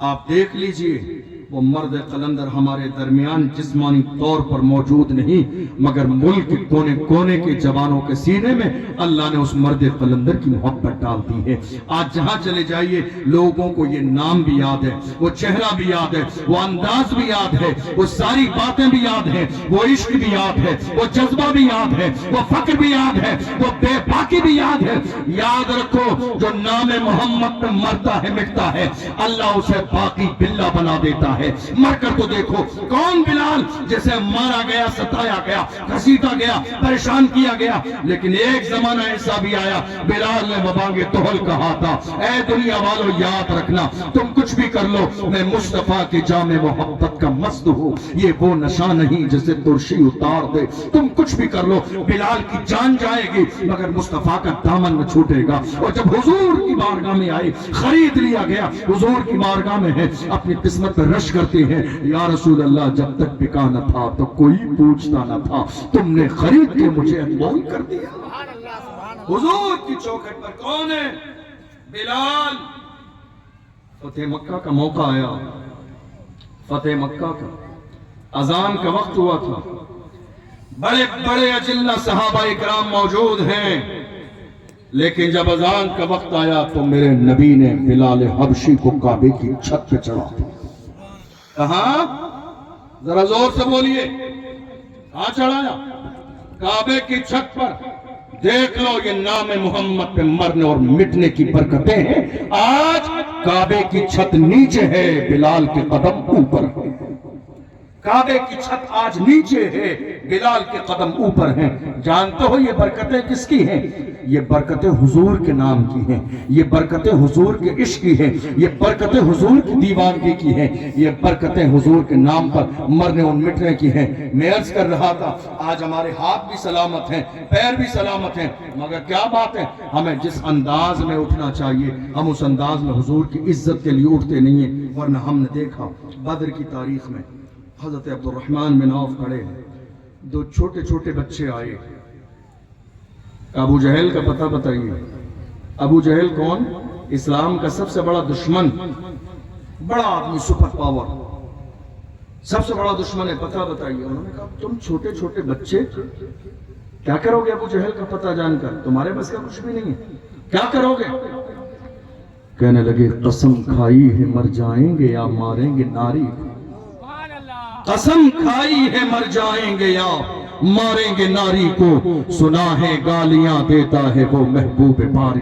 آپ دیکھ لیجئے وہ مرد قلندر ہمارے درمیان جسمانی طور پر موجود نہیں, مگر ملک کے کونے کونے کے جوانوں کے سینے میں اللہ نے اس مرد قلندر کی محبت ڈال دی ہے. آج جہاں چلے جائیے لوگوں کو یہ نام بھی یاد ہے, وہ چہرہ بھی یاد ہے, وہ انداز بھی یاد ہے, وہ ساری باتیں بھی یاد ہیں, وہ عشق بھی یاد ہے, وہ جذبہ بھی یاد ہے, وہ فکر بھی یاد ہے, وہ بے باکی بھی یاد ہے. یاد رکھو جو نام محمد پہ مرتا ہے مٹتا ہے, اللہ اسے باقی باللہ بنا دیتا ہے. مر کر تو دیکھو کون بلال جسے مارا گیا, ستایا گیا, گھسیٹا گیا, پریشان کیا گیا, لیکن ایک زمانہ ایسا بھی آیا بلال نے ببانگ توہل کہا تھا, اے دنیا والو یاد رکھنا تم کچھ بھی کر لو, میں مصطفیٰ کی جام محبت کا مست ہوں, یہ وہ نشہ نہیں جسے ترشی اتار دے. تم کچھ بھی کر لو, بلال کی جان جائے گی مگر مصطفیٰ کا دامن نہ چھوٹے گا. اور جب حضور کی بارگاہ میں آئے, خرید لیا گیا, حضور کی بارگاہ میں ہے, اپنی قسمت پر رش کرتے ہیں, یا رسول اللہ جب تک بکا نہ تھا تو کوئی پوچھتا نہ تھا, تم نے خرید کے مجھے انمول کر دیا. حضور کی چوکھٹ پر کون ہے؟ بلال. فتح مکہ کا موقع آیا, فتح مکہ کا اذان کا وقت ہوا تھا, بڑے بڑے اجلہ صحابہ اکرام موجود ہیں, لیکن جب اذان کا وقت آیا تو میرے نبی نے بلال حبشی کو کعبے کی چھت پہ چڑھا دیا. کہاں؟ ذرا زور سے بولیے, کہاں چڑھایا؟ کعبے کی چھت پر. دیکھ لو یہ نام محمد پہ مرنے اور مٹنے کی برکتیں ہیں. آج کعبے کی چھت نیچے ہے, بلال کے قدم اوپر. کعبے کی چھت آج نیچے ہے, بلال کے قدم اوپر ہیں. جانتے ہو یہ برکتیں کس کی ہیں؟ یہ برکتیں حضور کے نام کی ہیں, یہ برکتیں حضور کے عشق کی ہیں, یہ برکتیں حضور کی دیوانگی کی ہیں, یہ برکتیں حضور کے نام پر مرنے اور مٹنے کی ہیں. میں عرض کر رہا تھا آج ہمارے ہاتھ بھی سلامت ہیں, پیر بھی سلامت ہیں, مگر کیا بات ہے, ہمیں جس انداز میں اٹھنا چاہیے ہم اس انداز میں حضور کی عزت کے لیے اٹھتے نہیں ہیں. ورنہ ہم نے دیکھا بدر کی تاریخ میں حضرت عبد الرحمن بن عوف کھڑے ہیں, دو چھوٹے چھوٹے بچے آئے. ابو جہل کا پتہ بتائیے. ابو جہل کون؟ اسلام کا سب سے بڑا دشمن, بڑا آدمی, سپر پاور, سب سے بڑا دشمن ہے. پتہ بتائیے. انہوں نے کہا تم چھوٹے چھوٹے بچے کیا کرو گے ابو جہل کا پتہ جان کر؟ تمہارے بس کا کچھ بھی نہیں ہے, کیا کرو گے؟ کہنے لگے قسم کھائی ہے مر جائیں گے یا ماریں گے ناری. قسم کھائی ہے مر جائیں گے یا ماریں گے ناری کو, سنا ہے گالیاں دیتا ہے وہ محبوب باری.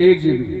1 GB।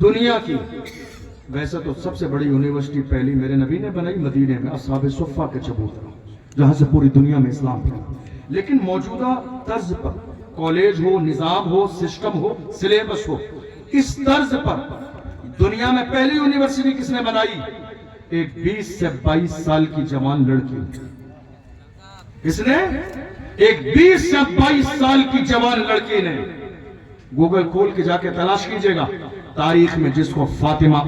دنیا کی ویسے تو سب سے بڑی یونیورسٹی پہلی میرے نبی نے بنائی مدینے میں اصحاب صفہ کے چبوترا, جہاں سے پوری دنیا میں اسلام پھیلا. لیکن موجودہ طرز پر کالج ہو, نظام ہو, سسٹم ہو, سلیبس ہو, اس طرز پر دنیا میں پہلی یونیورسٹی کس نے بنائی؟ ایک 20 سے 22 سال کی جوان لڑکی. کس نے؟ ایک 20 سے 22 سال کی جوان لڑکی نے. گوگل کھول کے جا کے تلاش کیجئے گا تاریخ میں جس کو فاطمہ